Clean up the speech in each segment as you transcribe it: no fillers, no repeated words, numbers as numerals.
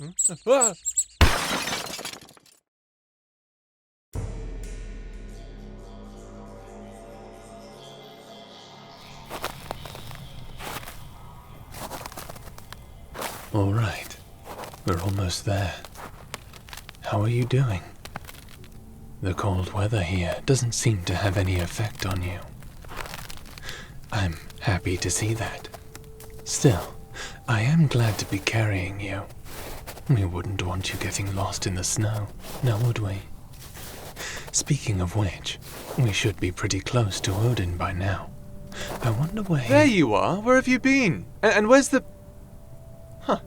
Ah! All right, we're almost there. How are you doing? The cold weather here doesn't seem to have any effect on you. I'm happy to see that. Still, I am glad to be carrying you. We wouldn't want you getting lost in the snow, now would we? Speaking of which, we should be pretty close to Odin by now. I wonder where There you are. Where have you been? And where's the... Huh.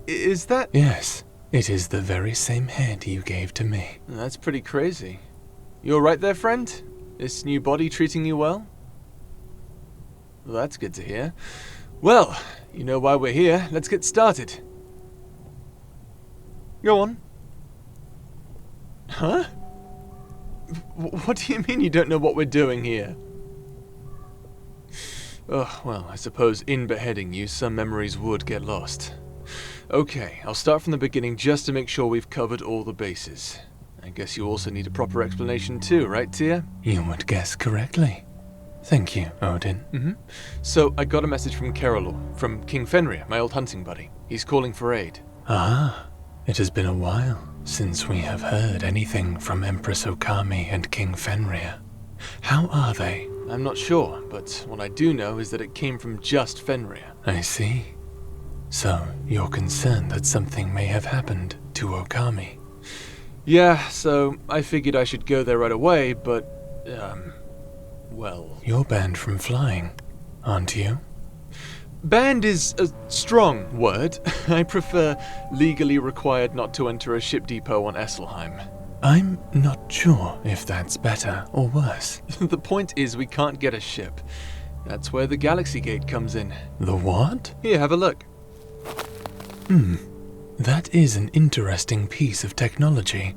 Is that... Yes, it is the very same head you gave to me. That's pretty crazy. You alright there, friend? This new body treating you well? Well, that's good to hear. Well, you know why we're here. Let's get started. Go on. Huh? What do you mean you don't know what we're doing here? Oh, well, I suppose in beheading you, some memories would get lost. Okay, I'll start from the beginning just to make sure we've covered all the bases. I guess you also need a proper explanation too, right, Tia? You would guess correctly. Thank you, Odin. So, I got a message from Keralor, from King Fenrir, my old hunting buddy. He's calling for aid. Ah, it has been a while since we have heard anything from Empress Okami and King Fenrir. How are they? I'm not sure, but what I do know is that it came from just Fenrir. I see. So, you're concerned that something may have happened to Okami? Yeah, so I figured I should go there right away, but, well... You're banned from flying, aren't you? Banned is a strong word. I prefer legally required not to enter a ship depot on Esselheim. I'm not sure if that's better or worse. The point is we can't get a ship. That's where the Galaxy Gate comes in. The what? Here, have a look. That is an interesting piece of technology.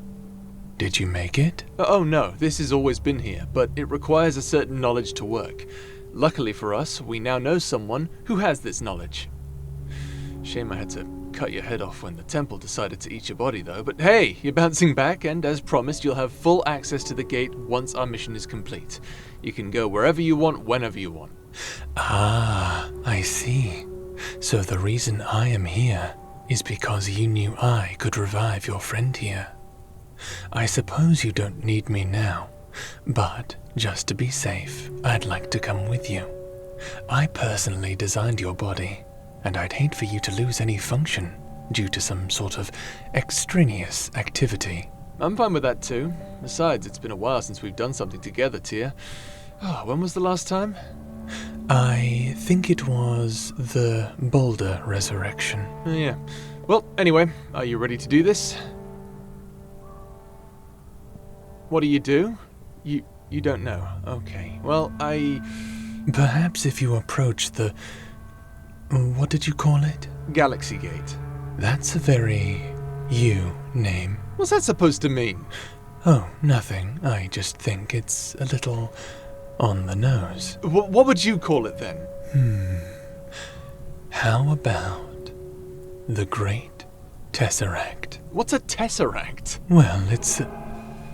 Did you make it? Oh no, this has always been here, but it requires a certain knowledge to work. Luckily for us, we now know someone who has this knowledge. Shame I had to cut your head off when the temple decided to eat your body though, but hey, you're bouncing back and as promised you'll have full access to the gate once our mission is complete. You can go wherever you want, whenever you want. Ah, I see. So the reason I am here is because you knew I could revive your friend here. I suppose you don't need me now, but just to be safe, I'd like to come with you. I personally designed your body, and I'd hate for you to lose any function due to some sort of extraneous activity. I'm fine with that too. Besides, it's been a while since we've done something together, Tia. Oh, when was the last time? I think it was the Boulder Resurrection. Yeah. Well, anyway, are you ready to do this? What do? You don't know. Okay. Well, Perhaps if you approach the... What did you call it? Galaxy Gate. That's a very you name. What's that supposed to mean? Oh, nothing. I just think it's a little on the nose. What would you call it then? How about the Great Tesseract? What's a Tesseract? Well, it's...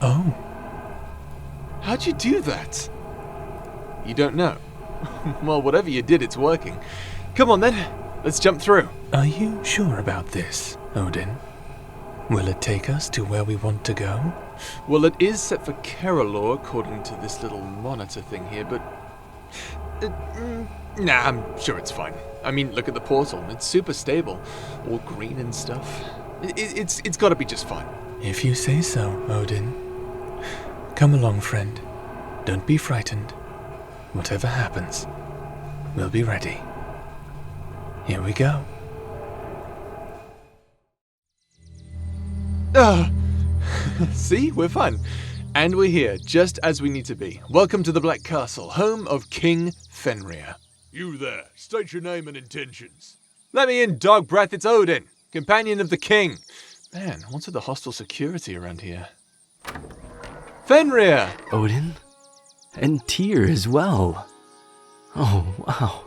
Oh. How'd you do that? You don't know. Well, whatever you did, it's working. Come on then, let's jump through. Are you sure about this, Odin? Will it take us to where we want to go? Well, it is set for Keralor according to this little monitor thing here, but... nah, I'm sure it's fine. I mean, look at the portal. It's super stable. All green and stuff. It's gotta be just fine. If you say so, Odin. Come along, friend. Don't be frightened. Whatever happens, we'll be ready. Here we go. See, we're fine. And we're here, just as we need to be. Welcome to the Black Castle, home of King Fenrir. You there, state your name and intentions. Let me in, dog breath, it's Odin, companion of the king. Man, what's with the hostile security around here? Fenrir! Odin? And Tyr as well. Oh, wow.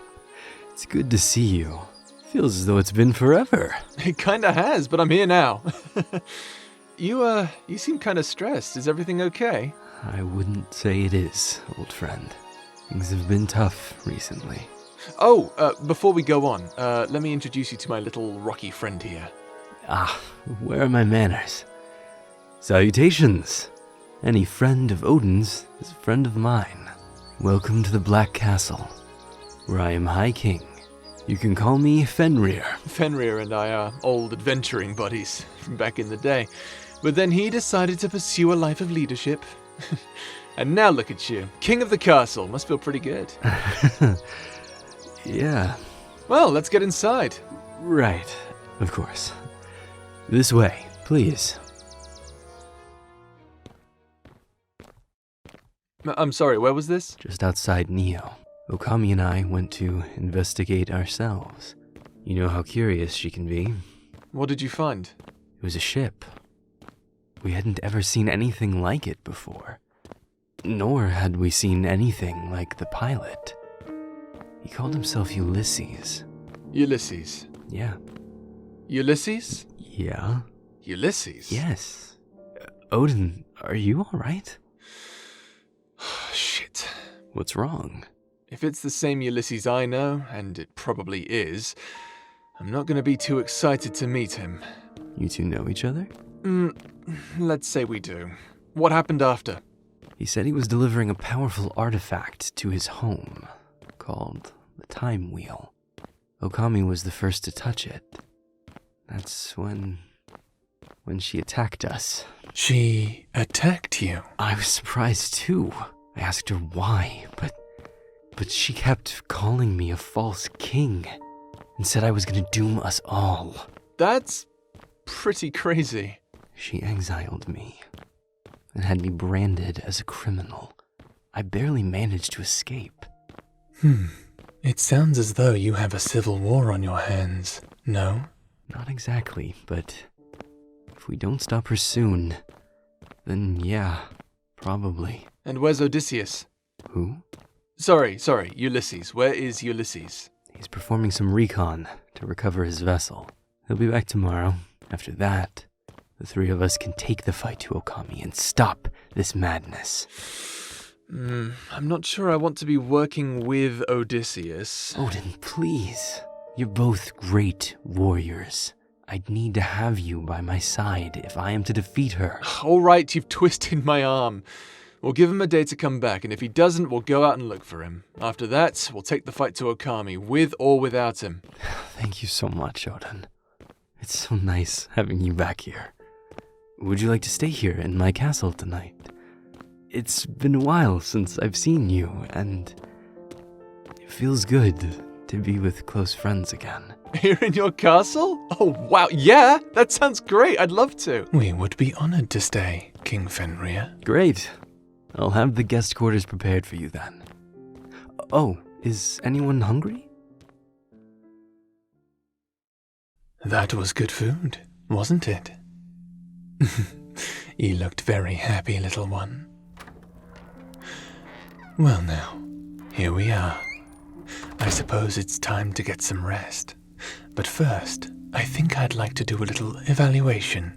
It's good to see you. Feels as though it's been forever. It kinda has, but I'm here now. You seem kinda stressed. Is everything okay? I wouldn't say it is, old friend. Things have been tough recently. Oh, before we go on, let me introduce you to my little rocky friend here. Ah, where are my manners? Salutations! Any friend of Odin's is a friend of mine. Welcome to the Black Castle, where I am High King. You can call me Fenrir. Fenrir and I are old adventuring buddies from back in the day. But then he decided to pursue a life of leadership. And now look at you, king of the castle. Must feel pretty good. Yeah. Well, let's get inside. Right, of course. This way, please. I'm sorry, where was this? Just outside Neo, Okami and I went to investigate ourselves. You know how curious she can be. What did you find? It was a ship. We hadn't ever seen anything like it before. Nor had we seen anything like the pilot. He called himself Ulysses. Ulysses. Yeah. Ulysses? Yeah? Ulysses? Yes. Odin, are you alright? Shit. What's wrong? If it's the same Ulysses I know, and it probably is, I'm not going to be too excited to meet him. You two know each other? Let's say we do. What happened after? He said he was delivering a powerful artifact to his home, called the Time Wheel. Okami was the first to touch it. That's when she attacked us. She attacked you? I was surprised too. I asked her why, but she kept calling me a false king and said I was gonna doom us all. That's pretty crazy. She exiled me and had me branded as a criminal. I barely managed to escape. It sounds as though you have a civil war on your hands, no? Not exactly, but if we don't stop her soon, then yeah, probably. And where's Odysseus? Who? Sorry, Ulysses. Where is Ulysses? He's performing some recon to recover his vessel. He'll be back tomorrow. After that, the three of us can take the fight to Okami and stop this madness. I'm not sure I want to be working with Odysseus. Odin, please. You're both great warriors. I'd need to have you by my side if I am to defeat her. All right, you've twisted my arm. We'll give him a day to come back, and if he doesn't, we'll go out and look for him. After that, we'll take the fight to Okami, with or without him. Thank you so much, Odin. It's so nice having you back here. Would you like to stay here in my castle tonight? It's been a while since I've seen you, and it feels good to be with close friends again. Here in your castle? Oh, wow, yeah, that sounds great. I'd love to. We would be honored to stay, King Fenrir. Great. I'll have the guest quarters prepared for you then. Oh, is anyone hungry? That was good food, wasn't it? You looked very happy, little one. Well now, here we are. I suppose it's time to get some rest. But first, I think I'd like to do a little evaluation.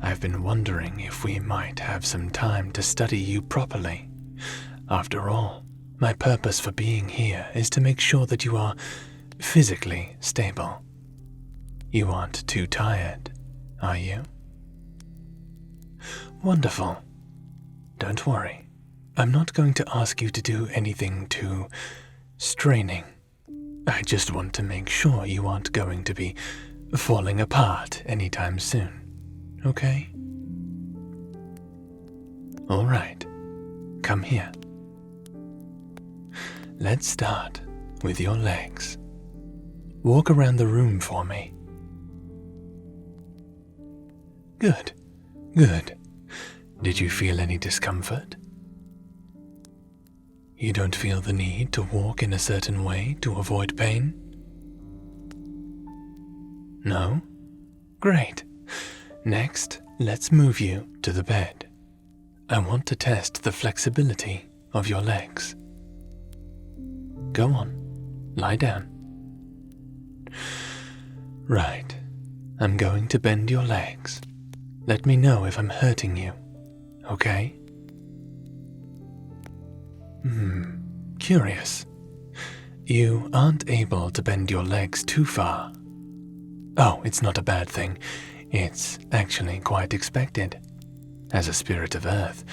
I've been wondering if we might have some time to study you properly. After all, my purpose for being here is to make sure that you are physically stable. You aren't too tired, are you? Wonderful. Don't worry. I'm not going to ask you to do anything too straining. I just want to make sure you aren't going to be falling apart anytime soon. Okay? All right. Come here. Let's start with your legs. Walk around the room for me. Good. Good. Did you feel any discomfort? You don't feel the need to walk in a certain way to avoid pain? No? Great. Next, let's move you to the bed. I want to test the flexibility of your legs. Go on, lie down. Right. I'm going to bend your legs. Let me know if I'm hurting you, okay? Curious. You aren't able to bend your legs too far. Oh, it's not a bad thing. It's actually quite expected. As a spirit of Earth,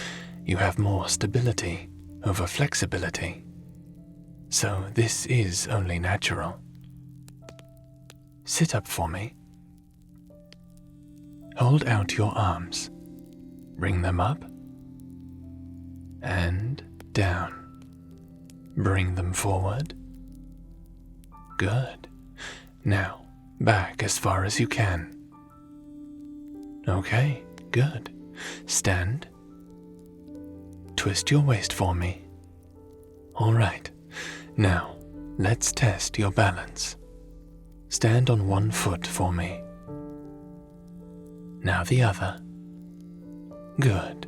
you have more stability over flexibility. So this is only natural. Sit up for me. Hold out your arms. Bring them up and down. Bring them forward. Good. Now, back as far as you can. Okay, good. Stand. Twist your waist for me. All right. Now, let's test your balance. Stand on one foot for me. Now the other. Good.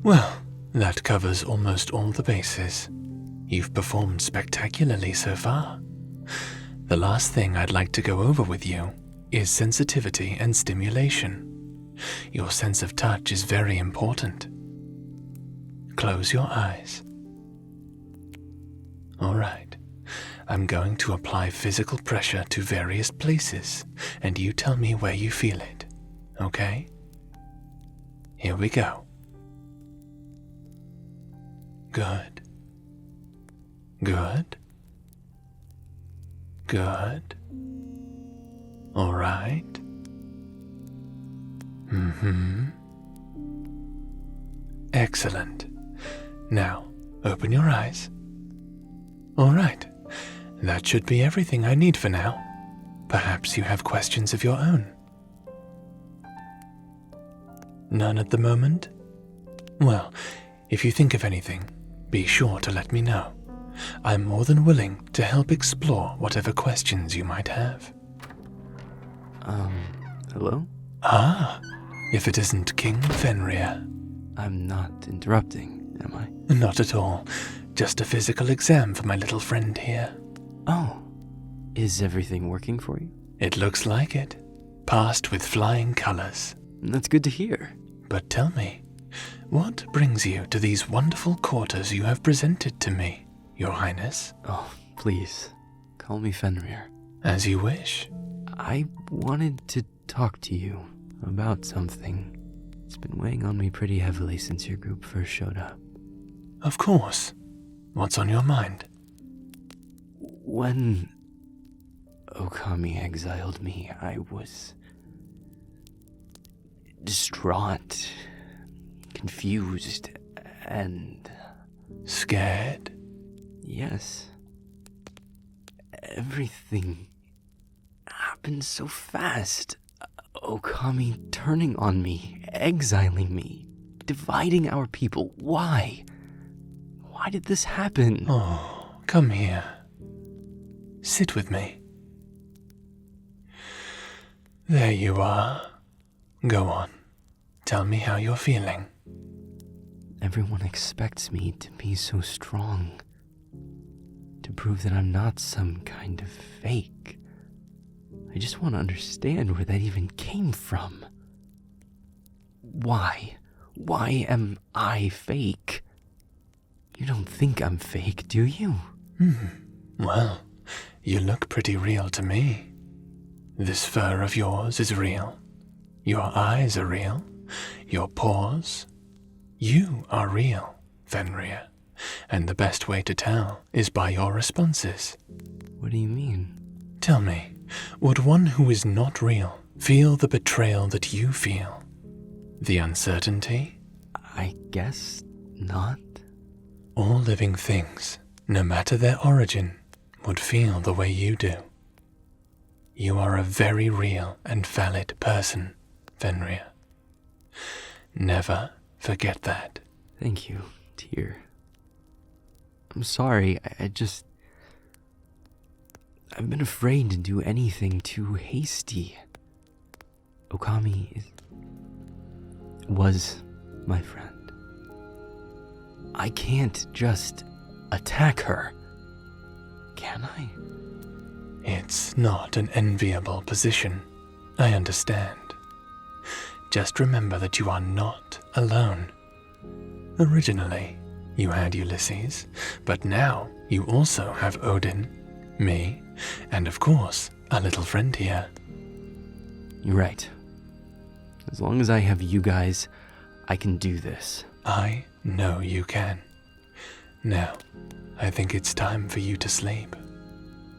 Well, that covers almost all the bases. You've performed spectacularly so far. The last thing I'd like to go over with you is sensitivity and stimulation. Your sense of touch is very important. Close your eyes. All right. I'm going to apply physical pressure to various places, and you tell me where you feel it, okay? Here we go. Good. Good. Good. All right. Excellent. Now, open your eyes. All right. That should be everything I need for now. Perhaps you have questions of your own. None at the moment? Well, if you think of anything, be sure to let me know. I'm more than willing to help explore whatever questions you might have. Hello? Ah, if it isn't King Fenrir. I'm not interrupting, am I? Not at all. Just a physical exam for my little friend here. Oh, is everything working for you? It looks like it. Passed with flying colors. That's good to hear. But tell me, what brings you to these wonderful quarters you have presented to me, Your Highness? Oh, please, call me Fenrir. As you wish. I wanted to talk to you about something. It's been weighing on me pretty heavily since your group first showed up. Of course. What's on your mind? When Okami exiled me, I was distraught, confused, and... Scared? Yes. Everything happened so fast. Okami turning on me, exiling me, dividing our people. Why? Why did this happen? Oh, come here. Sit with me. There you are. Go on. Tell me how you're feeling. Everyone expects me to be so strong, to prove that I'm not some kind of fake. I just want to understand where that even came from. Why? Why am I fake? You don't think I'm fake, do you? Well, you look pretty real to me. This fur of yours is real. Your eyes are real. Your paws. You are real, Fenrir. And the best way to tell is by your responses. What do you mean? Tell me, would one who is not real feel the betrayal that you feel? The uncertainty? I guess not. All living things, no matter their origin, would feel the way you do. You are a very real and valid person, Fenrir. Never forget that. Thank you, dear. I'm sorry, I've been afraid to do anything too hasty. Okami was my friend. I can't just attack her. Can I? It's not an enviable position, I understand. Just remember that you are not alone. Originally, you had Ulysses, but now you also have Odin, me, and of course, our little friend here. You're right. As long as I have you guys, I can do this. I know you can. Now, I think it's time for you to sleep.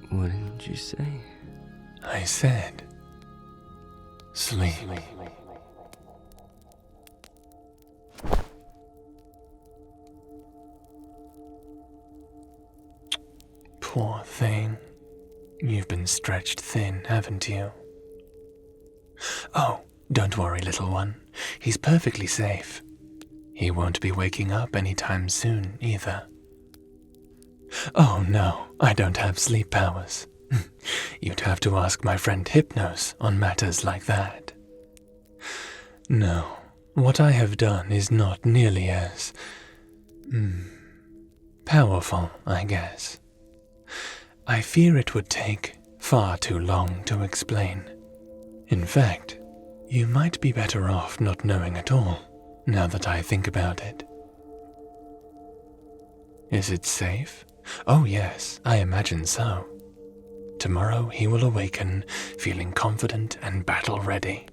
What did you say? I said, sleep. Poor thing. You've been stretched thin, haven't you? Oh, don't worry, little one. He's perfectly safe. He won't be waking up anytime soon, either. Oh no, I don't have sleep powers. You'd have to ask my friend Hypnos on matters like that. No, what I have done is not nearly as... powerful, I guess. I fear it would take far too long to explain. In fact, you might be better off not knowing at all, now that I think about it. Is it safe? Oh yes, I imagine so. Tomorrow he will awaken, feeling confident and battle-ready.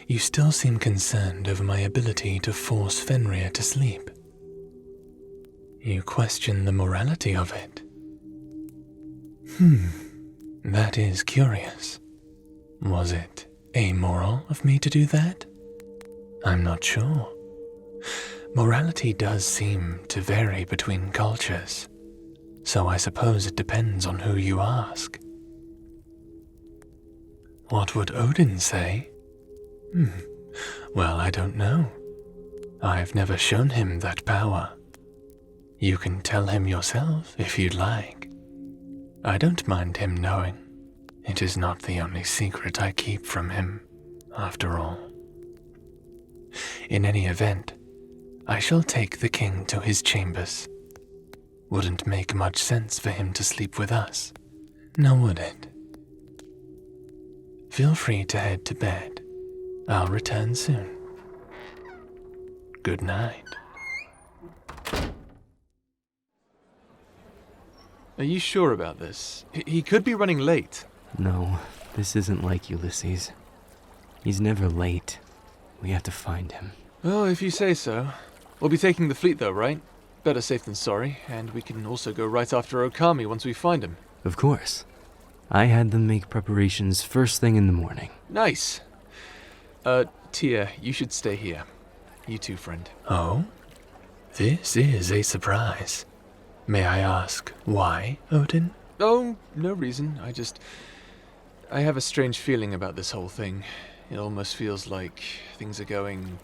You still seem concerned over my ability to force Fenrir to sleep. You question the morality of it. That is curious. Was it amoral of me to do that? I'm not sure. Morality does seem to vary between cultures, so I suppose it depends on who you ask. What would Odin say? Well, I don't know. I've never shown him that power. You can tell him yourself if you'd like. I don't mind him knowing. It is not the only secret I keep from him, after all. In any event, I shall take the king to his chambers. Wouldn't make much sense for him to sleep with us, now would it? Feel free to head to bed. I'll return soon. Good night. Are you sure about this? He could be running late. No, this isn't like Ulysses. He's never late. We have to find him. Well, if you say so. We'll be taking the fleet though, right? Better safe than sorry, and we can also go right after Okami once we find him. Of course. I had them make preparations first thing in the morning. Nice. Tia, you should stay here. You too, friend. Oh? This is a surprise. May I ask why, Odin? Oh, no reason. I have a strange feeling about this whole thing. It almost feels like things are going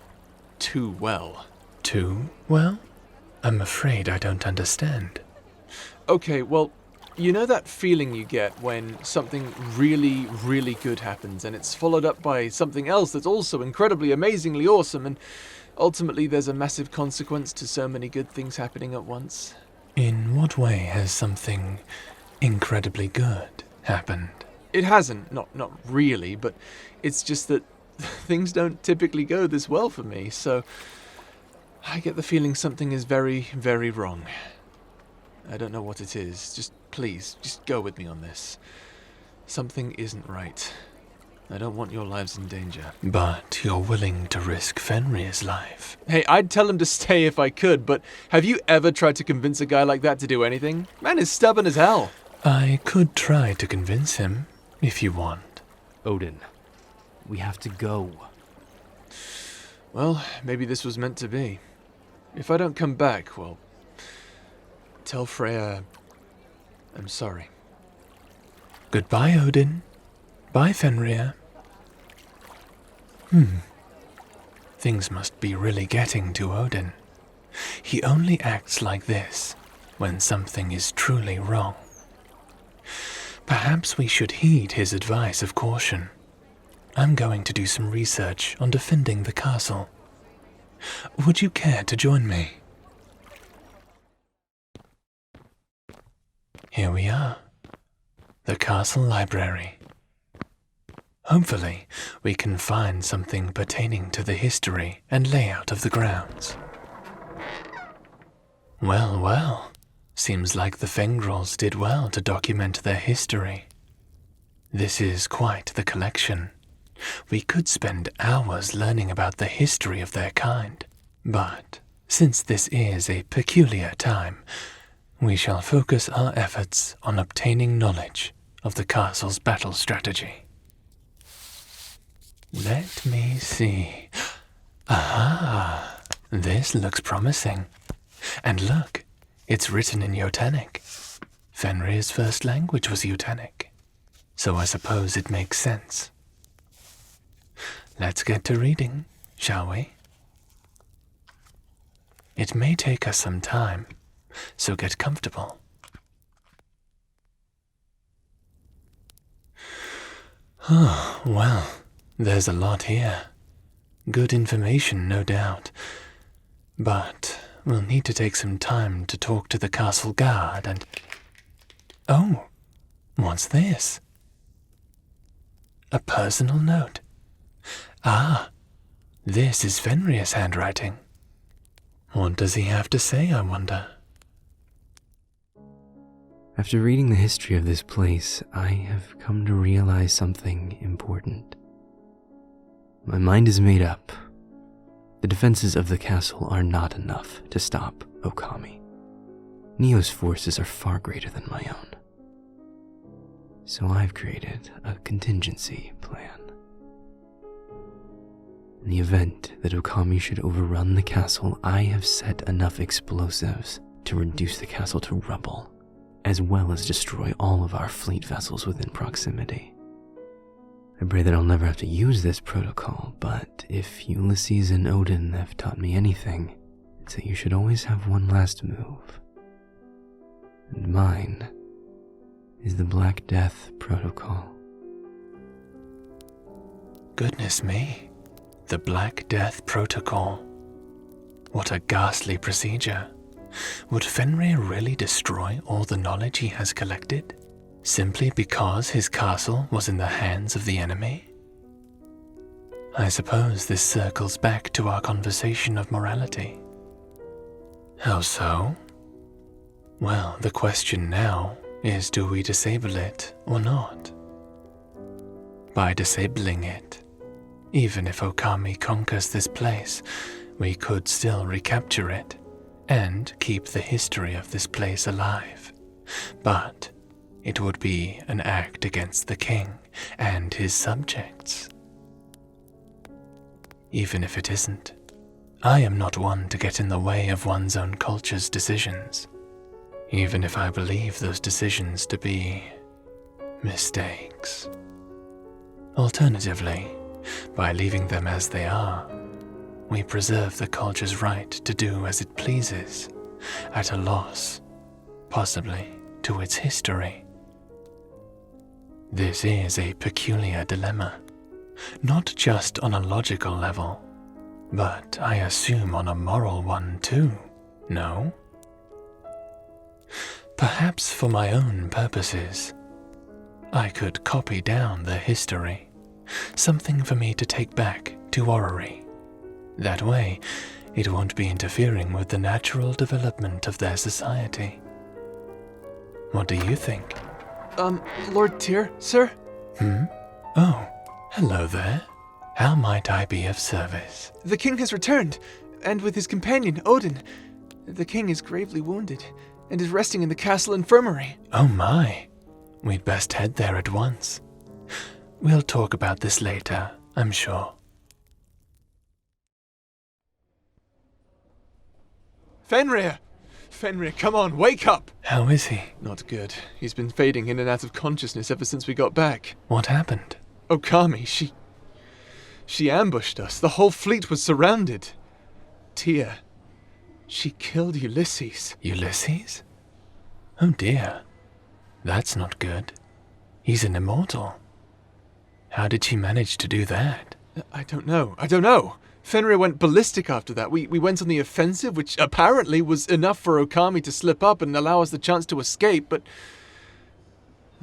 too well. Too well? I'm afraid I don't understand. Okay, well, you know that feeling you get when something really, really good happens and it's followed up by something else that's also incredibly, amazingly awesome, and ultimately there's a massive consequence to so many good things happening at once? In what way has something incredibly good happened? It hasn't, not really, but it's just that things don't typically go this well for me, so I get the feeling something is very, very wrong. I don't know what it is. Please, go with me on this. Something isn't right. I don't want your lives in danger. But you're willing to risk Fenrir's life. Hey, I'd tell him to stay if I could, but have you ever tried to convince a guy like that to do anything? Man is stubborn as hell. I could try to convince him, if you want. Odin, we have to go. Well, maybe this was meant to be. If I don't come back, well, tell Freya I'm sorry. Goodbye, Odin. Bye, Fenrir. Things must be really getting to Odin. He only acts like this when something is truly wrong. Perhaps we should heed his advice of caution. I'm going to do some research on defending the castle. Would you care to join me? Here we are. The castle library. Hopefully, we can find something pertaining to the history and layout of the grounds. Well, well. Seems like the Fengrals did well to document their history. This is quite the collection. We could spend hours learning about the history of their kind, but since this is a peculiar time, we shall focus our efforts on obtaining knowledge of the castle's battle strategy. Let me see. Aha! This looks promising. And look, it's written in Yotanic. Fenrir's first language was Yotanic, so I suppose it makes sense. Let's get to reading, shall we? It may take us some time, so get comfortable. Oh, well, there's a lot here. Good information, no doubt. But we'll need to take some time to talk to the castle guard and... Oh, what's this? A personal note. Ah, this is Fenrir's handwriting. What does he have to say, I wonder? After reading the history of this place, I have come to realize something important. My mind is made up. The defenses of the castle are not enough to stop Okami. Neo's forces are far greater than my own. So I've created a contingency plan. In the event that Okami should overrun the castle, I have set enough explosives to reduce the castle to rubble, as well as destroy all of our fleet vessels within proximity. I pray that I'll never have to use this protocol, but if Ulysses and Odin have taught me anything, it's that you should always have one last move. And mine is the Black Death Protocol. Goodness me, the Black Death Protocol. What a ghastly procedure. Would Fenrir really destroy all the knowledge he has collected, simply because his castle was in the hands of the enemy? I suppose this circles back to our conversation of morality. How so? Well, the question now is, do we disable it or not? By disabling it, even if Okami conquers this place, we could still recapture it and keep the history of this place alive. But it would be an act against the king and his subjects. Even if it isn't, I am not one to get in the way of one's own culture's decisions, even if I believe those decisions to be mistakes. Alternatively, by leaving them as they are, we preserve the culture's right to do as it pleases, at a loss, possibly, to its history. This is a peculiar dilemma, not just on a logical level, but I assume on a moral one too, no? Perhaps for my own purposes, I could copy down the history, something for me to take back to Orrery. That way, it won't be interfering with the natural development of their society. What do you think? Lord Tyr, sir? Oh, hello there. How might I be of service? The king has returned, and with his companion, Odin. The king is gravely wounded, and is resting in the castle infirmary. Oh my. We'd best head there at once. We'll talk about this later, I'm sure. Fenrir! Fenrir, come on, wake up! How is he? Not good. He's been fading in and out of consciousness ever since we got back. What happened? Okami, she ambushed us. The whole fleet was surrounded. Tyr, she killed Ulysses. Ulysses? Oh dear. That's not good. He's an immortal. How did she manage to do that? I don't know. Fenrir went ballistic after that. We went on the offensive, which apparently was enough for Okami to slip up and allow us the chance to escape, but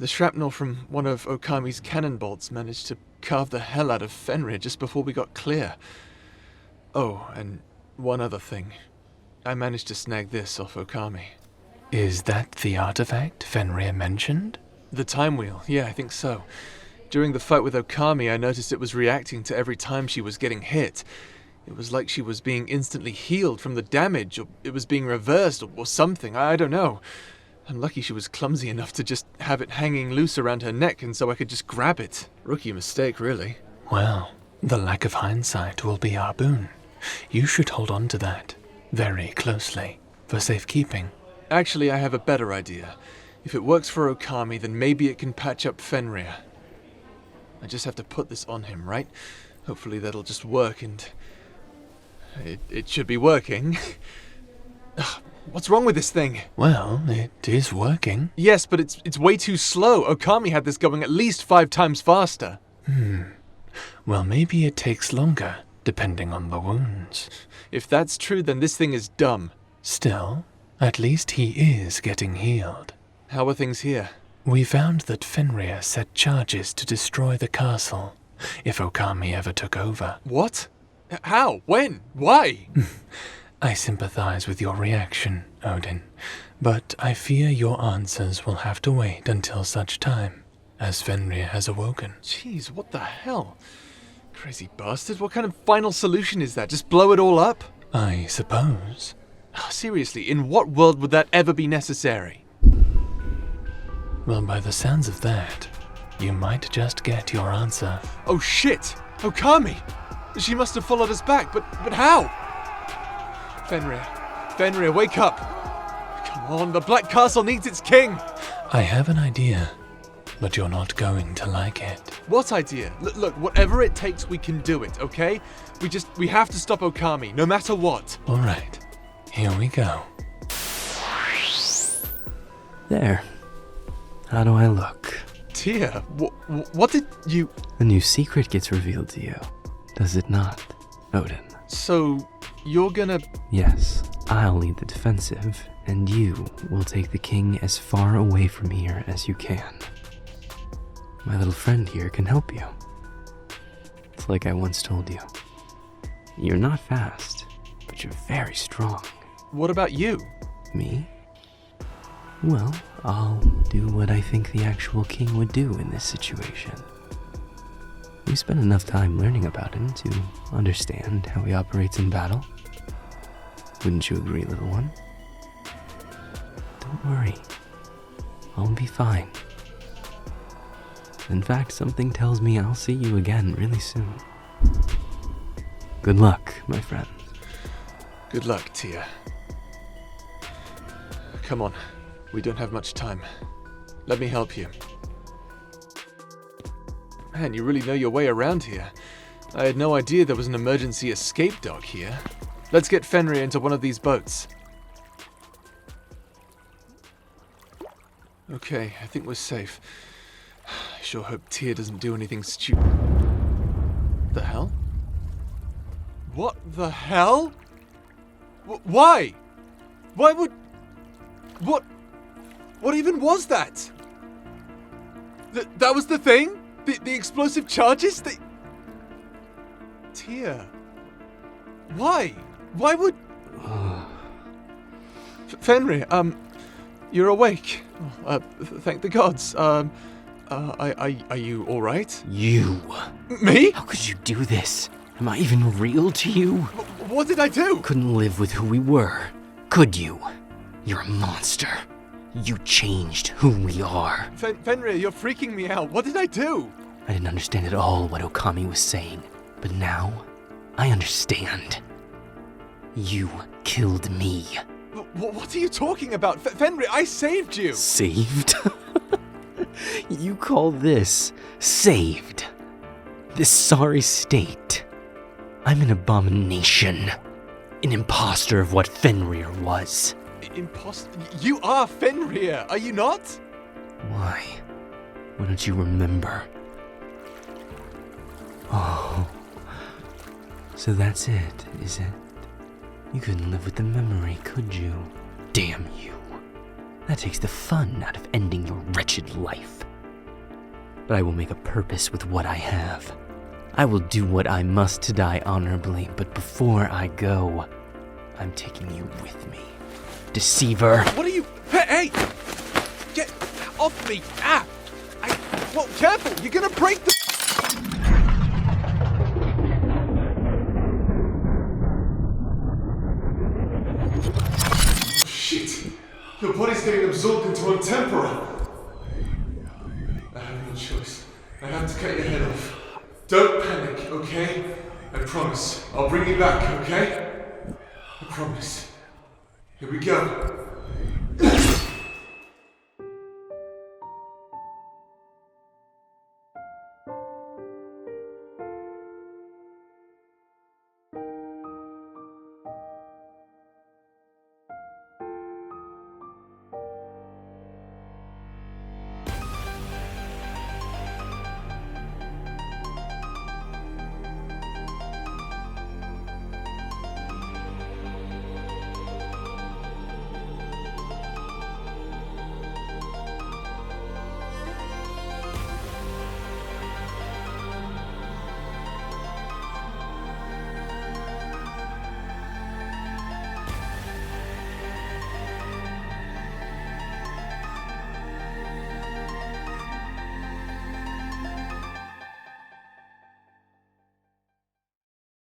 The shrapnel from one of Okami's cannon bolts managed to carve the hell out of Fenrir just before we got clear. Oh, and one other thing. I managed to snag this off Okami. Is that the artifact Fenrir mentioned? The time wheel, yeah, I think so. During the fight with Okami, I noticed it was reacting to every time she was getting hit. It was like she was being instantly healed from the damage, or it was being reversed, or something, I don't know. I'm lucky she was clumsy enough to just have it hanging loose around her neck, and so I could just grab it. Rookie mistake, really. Well, the lack of hindsight will be our boon. You should hold on to that very closely for safekeeping. Actually, I have a better idea. If it works for Okami, then maybe it can patch up Fenrir. I just have to put this on him, right? Hopefully that'll just work, and it should be working. What's wrong with this thing? Well, it is working. Yes, but it's way too slow. Okami had this going at least 5 times faster. Well, maybe it takes longer, depending on the wounds. If that's true, then this thing is dumb. Still, at least he is getting healed. How are things here? We found that Fenrir set charges to destroy the castle if Okami ever took over. What? How? When? Why? I sympathize with your reaction, Odin, but I fear your answers will have to wait until such time as Fenrir has awoken. Jeez, what the hell? Crazy bastard, what kind of final solution is that? Just blow it all up? I suppose. Seriously, in what world would that ever be necessary? Well, by the sounds of that, you might just get your answer. Oh shit! Okami! She must have followed us back, but how? Fenrir, wake up! Come on, the Black Castle needs its king! I have an idea, but you're not going to like it. What idea? Look, whatever it takes, we can do it, okay? We have to stop Okami, no matter what. All right, here we go. There. How do I look? Tia, what did you... A new secret gets revealed to you, does it not, Odin? So, you're gonna... Yes, I'll lead the defensive, and you will take the king as far away from here as you can. My little friend here can help you. It's like I once told you. You're not fast, but you're very strong. What about you? Me? Well, I'll do what I think the actual king would do in this situation. We spent enough time learning about him to understand how he operates in battle. Wouldn't you agree, little one? Don't worry. I'll be fine. In fact, something tells me I'll see you again really soon. Good luck, my friend. Good luck, Tia. Come on. We don't have much time. Let me help you. Man, you really know your way around here. I had no idea there was an emergency escape dock here. Let's get Fenrir into one of these boats. Okay, I think we're safe. I sure hope Tia doesn't do anything stupid. The hell? What the hell? Why? Why would... What even was that? That was the thing? The explosive charges? Tia. Why? Why would... Fenrir, you're awake. Thank the gods. Are you alright? You! Me? How could you do this? Am I even real to you? What did I do? Couldn't live with who we were, could you? You're a monster. You changed who we are. Fenrir, you're freaking me out. What did I do? I didn't understand at all what Okami was saying, but now I understand. You killed me. What are you talking about? Fenrir, I saved you! Saved? You call this saved? This sorry state? I'm an abomination. An imposter of what Fenrir was. Imposter? You are Fenrir, are you not? Why? Why don't you remember? Oh. So that's it, is it? You couldn't live with the memory, could you? Damn you. That takes the fun out of ending your wretched life. but I will make a purpose with what I have. I will do what I must to die honorably, but before I go, I'm taking you with me. Deceiver! What are you... Hey! Get off me! Ah! Well, careful! You're gonna break the... Shit! Your body's getting absorbed into one tempora. I have no choice. I have to cut your head off. Don't panic, okay? I promise. I'll bring you back, okay? I promise. Here we go.